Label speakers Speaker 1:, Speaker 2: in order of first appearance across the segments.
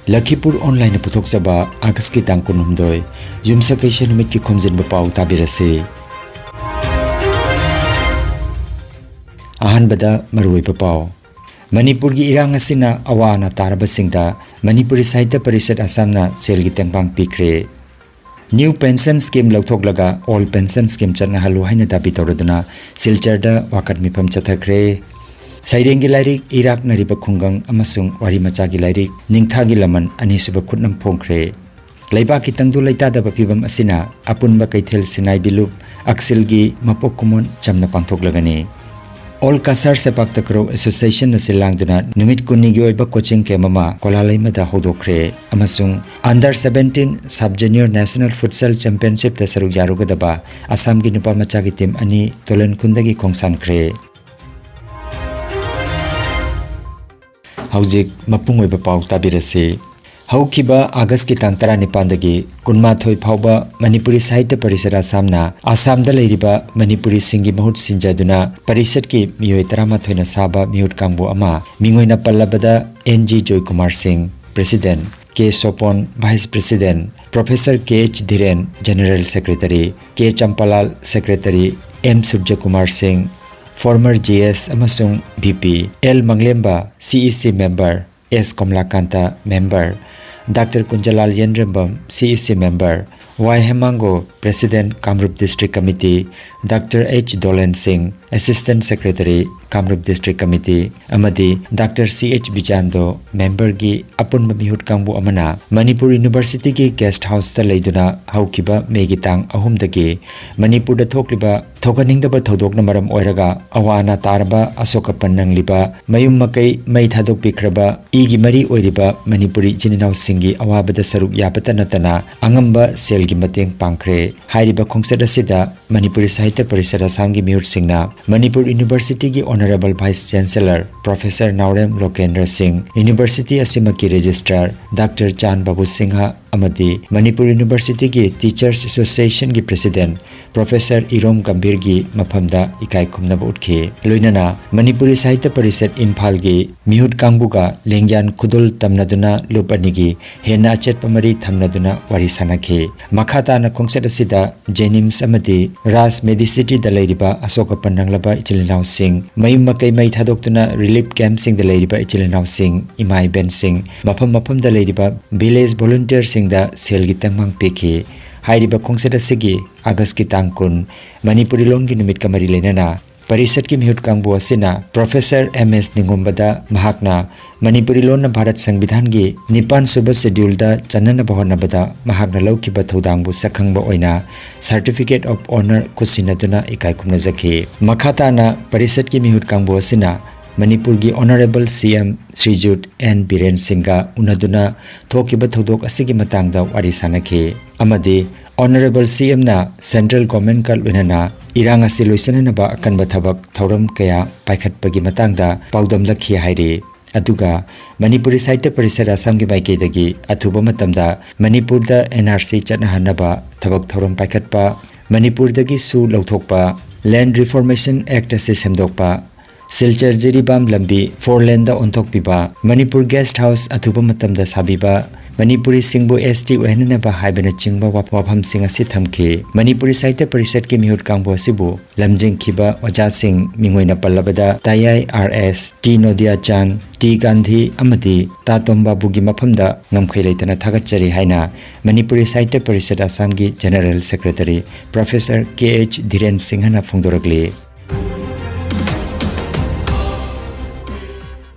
Speaker 1: Lakhipur online puthok saba August ki tang kunumdoi yumsa kaisha numit ki Khomjinba Pao tabirase. Ahanbada maruiba Pao. Manipur gi irang asina awana taraba singda Manipuri Sahitya Parishad Assamna selgi tengpang pikre. New pension scheme lauthok laga old pension scheme chana halu haina dabi tawraduna silcharda wakat mipam chathakre. Sairengi lairik Iraq nariba khungang amasung wari machagi lairik ningthagi laman anisuba khutnam phongkre. Laiba ki tangdu laita da bapibam asina apunba kaithel sinai bilup aksilgi mapok kumon chamna pangthok lagani. All Kasar Sepak Takraw Association na silangduna numit kunigi oiba coaching ke mama kolalay mada hodokre amasung under 17 sub-junior national futsal championship ta sarug yaruga daba Assam gi nupa machagi team ani tolan kundagi khongsan kre. Haujik mapung oiba pau tabirase. Haukiba August ki tang 19 dagi kunmathoi phauba Manipuri Sahitya Parishad Assamna Assamda leiriba Manipuri singi mahut sinjaduna Parishad ki miyoi 13 na saba mihut kangbo ama mingoina pallabada NG Joy Kumar Singh President, K Sopon Vice President, Professor KH Dhiren General Secretary, K Champalal Secretary, M Surya Kumar Singh Former GS amasung VP, L Manglemba CEC Member, S Komlakanta Member, Dr. Kunjalal Yendrambam CEC Member, Y Hemango President Kamrup District Committee, Dr. H Dolan Singh Assistant Secretary Kamrup District Committee, amadi Dr. CH Bijando Member gi apun mamihut kangbu amana Manipur University gi guest house ta leiduna haukiba megi tang ahum dagi Manipur da thokliba thokaningdaba thodokna maram oiraga awana tarba asoka pannang liba mayum makai mai thadok pikraba igi mari oiriba Manipuri jininau singi awabada saruk yapata natana angamba selgi mateng pangkre hairiba khongsat asida Manipuri Sahitya Parishad Assam gi mihut singna Manipur University gi Honorable Vice Chancellor Professor Naurem Lokendra Singh, University Asimaki Registrar Dr. Chan Babu Singha amadi Manipur University gi Teachers Association gi President Professor Irom Gambir gi maphamda ikai khumnaba utke loinana Manipuri Sahitya Parishad Imphal gi mihut kangbuga lengyan khudul tamnaduna lupanigi hena achet pamari thamnaduna wari sanakhe makhata na khongsat asida Jenims amadi Ras Medicity da leiriba asoka pananglaba ichilinau sing mayum makai mai thadoktuna relief camp sing da leiriba ichilinau sing imai ben sing mafam da leiriba village volunteer sing da selgi tangmang pekhe hairiba khongsat asigi August ki tangkun Manipuri lon gi numit kamari lenana Parishad ki mihut kangbu asina Professor MS Ningombada mahakna Manipuri lon na Bharat Sangvidhan gi Nipan Suba schedule da chanana bahona bada mahakna laukiba thodangbu sakhangba oina Certificate of Honor kusinaduna ikai khumna jakhe makhata na Parishad ki mihut kangbu asina Manipur gi Honorable CM Srijut N Biren Singha unaduna thokiba thodok asigi matangda wari sanakhe amadi Honorable CM na Central Government ka lunana irang asi loisana ba akanba thabak thoram kaya paikhatpagi matangda paudam lakhi haire aduga Manipuri Sahitya Parishad Assam gi baike dagi athuba matamda Manipur da NRC chana hanaba thabak thoram paikhatpa Manipur dagi su lauthokpa Land Reformation Act ase semdokpa Silchar Jiribam Lambi 4 lane da onthokpiba Manipur Guest House athuba matamda sabiba Manipuri Singbo ST Wahanana ba haibana chingba wapam sing asi thamke Manipuri Sahitya Parishad ki mihut kangbo asibu lamjing khiba oja sing mingoina pallabada Tayai RS T Nodia Chan T Gandhi amadi Tatomba bugi maphamda ngamkhai leitana thagachari haina Manipuri Sahitya Parishad Assam gi General Secretary Professor KH Dhiren Singhana phongdorakle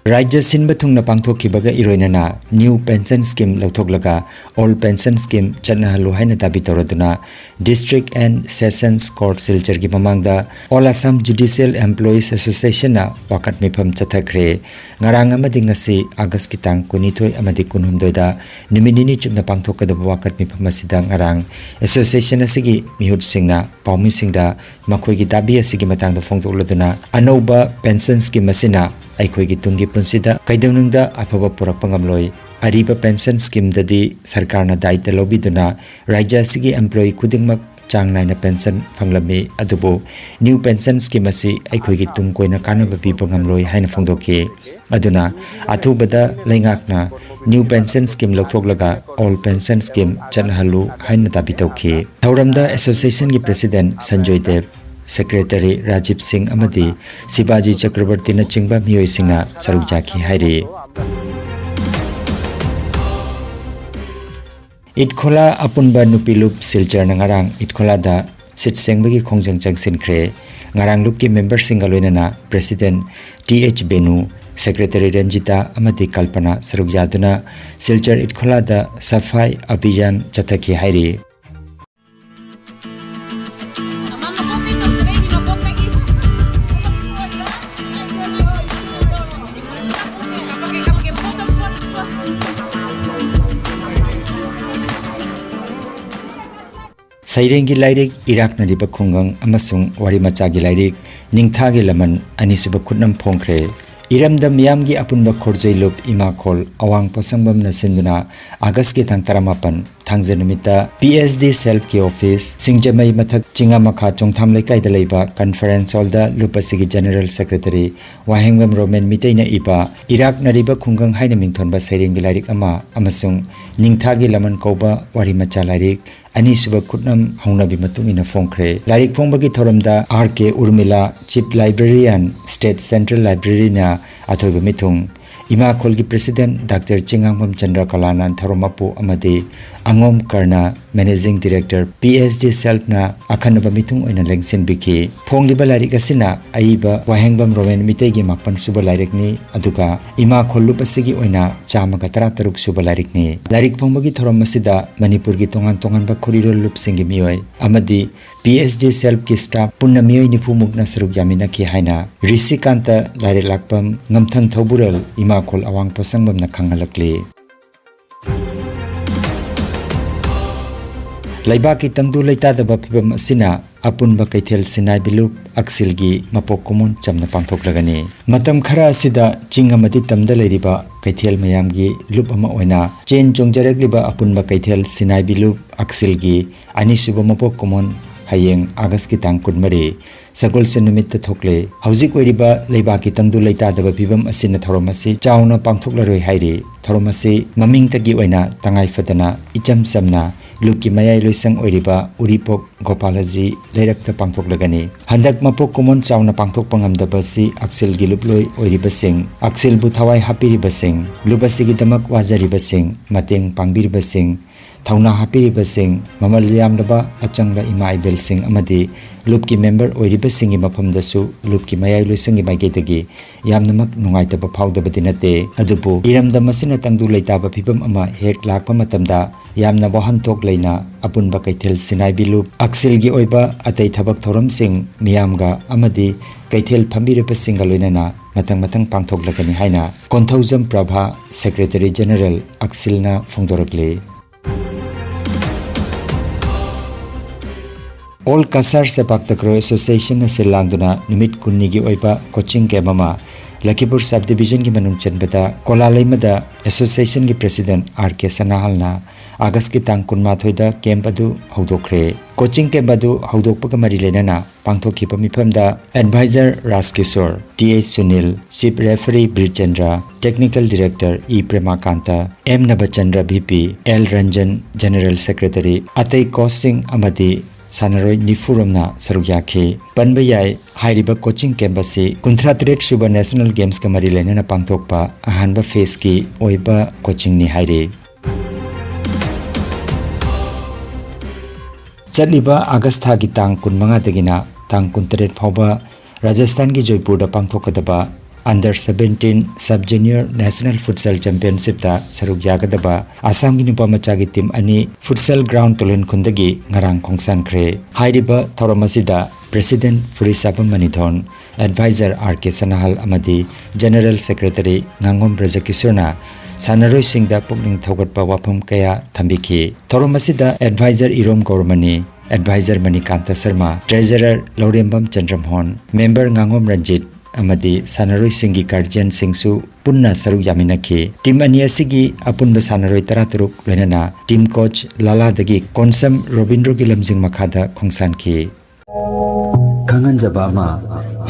Speaker 1: Rajya Sinba Thungna Pangthokhibaga Iroinana New Pension Scheme Lauthoklaga Old Pension Scheme Chana Halu Haina Dabi Tawraduna District and Sessions Court Silchar gi mamangda All Assam Judicial Employees Association na wakat mifam chathakre ngarang amadi ngasi August kitang kunithoi amadi kunhumdoi da numinini chupna pangthokadaba wakat mifam asida ngarang Association asigi mihut singna paumi singda makhoi gi dabi asigi matangda phongdokladuna anoba pension scheme asina ꯑꯩꯈꯣꯏꯒꯤ ꯇꯨꯡꯒꯤ ꯄꯨꯟꯁꯤꯗ ꯀꯩꯗꯧꯅꯨꯡꯗ ꯑꯐꯕ ꯄꯨꯔꯛꯄ ꯉꯝꯂꯣꯏ ꯑꯔꯤꯕ pension ꯁ꯭ꯀꯤꯝꯗꯗꯤ ꯁꯔꯀꯥꯔꯅ diet ꯂꯧꯕꯤꯗꯨꯅ ꯔꯥꯖ꯭ꯌ ꯑꯁꯤꯒꯤ ꯑꯦꯝꯄ꯭ꯂꯣꯌꯤ ꯈꯨꯗꯤꯡꯃꯛ chang naina pension phanglami adubu new pension scheme asi aikhoi gi tung koina kanaba pi pangamloi haina phongdokhi aduna athubada leingakna new pension scheme lokthoglaga all pension scheme chanhalu haina tabi tokhi thauramda association gi president Sanjoy Dev secretary Rajiv Singh amadi Sibaji Chakrabarti na chingba miyoi singa saruk jakhi hairi Itkhola apunba nupilup silchar na ngarang itkhola da sit sengbagi khongjang changsinkre ngarang lup ki member singa loinana president TH Benu secretary Ranjita amadi Kalpana saruk yaduna silchar itkhola da safai abhiyan chathaki hairi Sairengi lairik Iraq na riba khungang amasung wari machagi lairik ningthagi laman anisuba khutnam phongkre iramda miyamgi apunba khorjailup ima khol awang pasangbam na sinduna August ki thang 18 thangjanumita PSD self ki office singjamai mathak chingamakha chongtham lekai da leiba conference hall da lupasigi general secretary wahengam roman miteina iba Iraq na riba khungang haina mingthonba sairengi lairik ama amasung ningthagi laman koba wari macha lairik ani suba khutnam hongnabi matung ina phongkre lairik phongbagi thoramda RK Urmila chief librarian state central library na athoiba mithung ima kholgi president Dr. Chingangbam Chandra Kalanan Tharomapu amadi Angom Karna managing director PSD self na akhanaba mithung oina lengsin biki phongliba lairik asina aiba wahengbam romen mitegi mapan suba lairik ni aduga ima khollup asigi oina chamaga 13 suba lairik ni lairik phongbagi thoram asida manipur gi tongan tongan ba khorirol lup singi mioi amadi PSD self ki staff punna mioi ni phumukna saruk yamina ki haina risikanta lairik lakpam ngamthang thobural ima khol awang pasangbam na khangalakli Laibaki tangdu leita daba phibam asina apunba kaithel sinai bilup aksilgi mapok komon chamna pangthoklagani matam khara asida chingamati tamda leiriba kaithel mayamgi lup ama oina chen chongjarekliba apunba kaithel sinai bilup aksilgi ani suba mapok komon hayeng August ki tang kunmari sagol se numit ta thokle hauzik oiriba leibaki tangdu leita daba phibam asina thoromasi chauna pangthoklaroi hairi thoromasi maming tagi oina tangai fadana icham samna Luki mayai loisang oiriba uripok Gopalaji leirakta pangthoklagani handak mapok komon chauna pangthok pangamdaba si Axel giluploi oiriba sing Axel bu thawai hapiriba sing lubasigi damak wajariba sing mateng pangbiriba sing thauna hapiriba sing mamal yamdaba achangba ima ibel sing amadi lupki member oiriba singi mafamdasu lupki mayai loisangi maigedagi yamnamak nungaitaba phawdaba dinate adupu iramda masina tangdu leitaba phibam ama hek lakpa matamda yamna wahantok leina apunba kaithel sinai bilup aksilgi oiba atai thabak thoram sing miyamga amadi kaithel phambireba singa loinana matang matang pangthoklagani haina konthaujam prabha secretary general aksilna phongdorakle All Kasar Sepak Takraw Association na silangduna numit kunnigi oiba coaching camp ama Lakhipur subdivision ki manung chanbada Kolalaimada association ki president RK Sanahal na August ki tang kunmathoida camp adu haudokre coaching camp adu haudokpaga mari lenana pangthokhiba mifamda advisor Raskishore TA Sunil chief referee Birchandra technical director E Premakanta M Nabachandra VP L Ranjan general secretary Atay Kosing amadi Sanaroi Nifurumna Sarugyakhi Panbayai Hairiba coaching campus Kuntratret Suba National Games Kamari Lenana Pangthokpa Ahanba phase ki oiba coaching ni haire Chaliba Agastha ki tang kunmanga dagina tang kuntret phawba Rajasthan ki Jaipur da pangthokadaba Under 17 Sub Junior National Futsal Championship da saruk yagadaba Assam gi nupa machagi team ani futsal ground tolen khundagi ngarang khongsan khre hairiba thoramasida President Furisapam Manithon Advisor RK Sanahal amadi General Secretary Ngangom Rajakishorna Sanaroi Singda pukning thogatpa wafam kaya thambiki thoramasida Advisor Irom Gormani Advisor Manikanta Sharma Treasurer Laurembam Chandramhon Member Ngangom Ranjit amadi sanaroi singi guardian singsu punna saru yaminaki team ani asigi apunba sanaroi taraturuk lenana team coach lala dagi konsam robindro gi lamjing makhada khongsan ki kangan jabama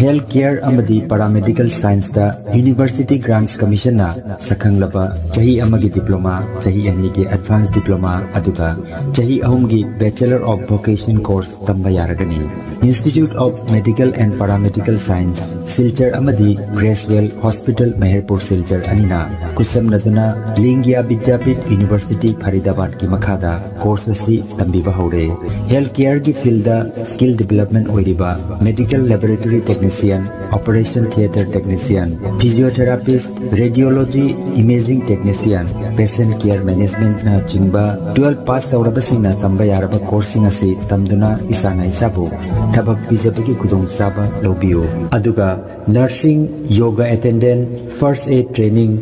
Speaker 1: healthcare amadi paramedical science da university grants commission na sakhanglaba chahi amagi diploma chahi ani gi advanced diploma aduga chahi ahumgi bachelor of vocation course tamba yaragani Institute of Medical and Paramedical Science Silchar amadi Gracewell Hospital Manipur Silchar anina kusam naduna Lingya Vidyapit University Faridabad ki makhada course asi tambiba hore healthcare ki field da skill development oiriba medical laboratory technician operation theater technician physiotherapist radiology imaging technician patient care management na chingba 12 pass tawraba singna tamba yaraba course asi tamduna isana isabu tabak bijabagi kudong saba lobiyo aduga nursing yoga attendant first aid training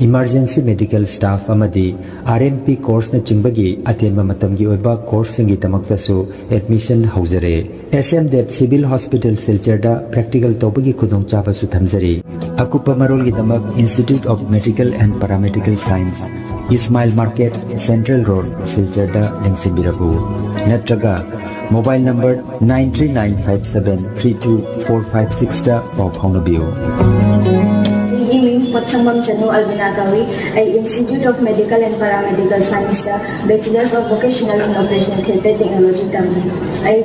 Speaker 1: emergency medical staff amadi RMP course na chimbagi atenba matamgi oiba course singi tamakta su admission haujare SMDET civil hospital silcherda practical tobagi kudong chaba su thamjari akupa marol gi tamak Institute of Medical and Paramedical Science Ismail Market Central Road silcherda lingsimbirabu natraga Mobile number 939573245 da pau phaunabiyo
Speaker 2: Potchambam Chanu Albinagawi, Institute of Medical and Paramedical Science, Bachelor's of Vocational in Operation Theatre Technology Tambi.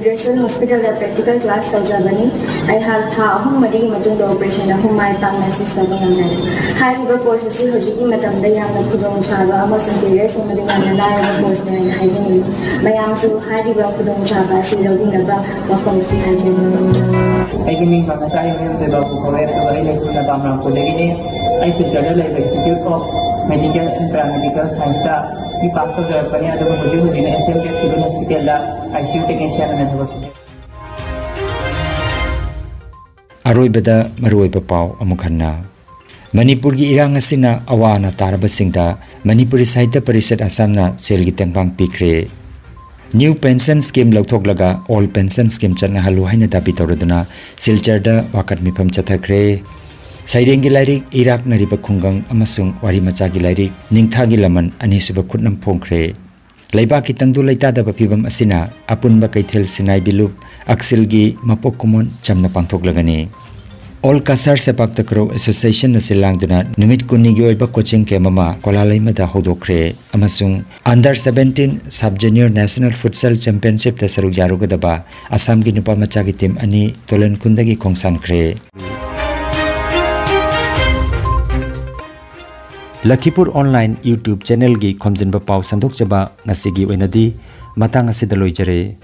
Speaker 2: Gracewell Hospital practical class Taujabani. I have Home Madi Matun the operation of whom my Pangasi Sabangan. High river courses Hojiki Matamda Yang Pudong Chaba, Amos and Carriers and Madina course there in hygiene. Mayamsu High river Pudong Chaba, Silovina, performance hygiene.
Speaker 3: I can make my Masai to the I suggested the Institute of Medical and Paramedical Science da the pastor Japan and the Mujib in SMDET Civil Hospital da ICU technician and
Speaker 1: Aroibada maruiba pau amukhanna Manipur gi irang asina awana tarabasingda Manipuri Sahitya Parishad Assamna selgi tengpang pikre New pension scheme lauthoklaga all pension scheme chana halu haina dabi tawraduna silcharda wakat mifam chathakre Sairengi lairik Iraq nariba khungang amasung wari machagi lairik ningthagi laman anisuba khutnam phongkhre laiba ki tangdu laita da bapibam asina apunba kaithel sinai bilup aksilgi mapok kumon chamna pangthok lagani All Kasar Sepak Takraw Association na silangduna numit kunni gi oiba coaching ke mama kolalai mada hodokre amasung under 17 sub junior national futsal championship ta saruk yarugadaba Assam gi nupa machagi team ani tolen kundagi khongsan khre Lakhipuronline YouTube channel gi Khomjinba Pao sandok jaba ngasigi oinadi matang asidaloi jare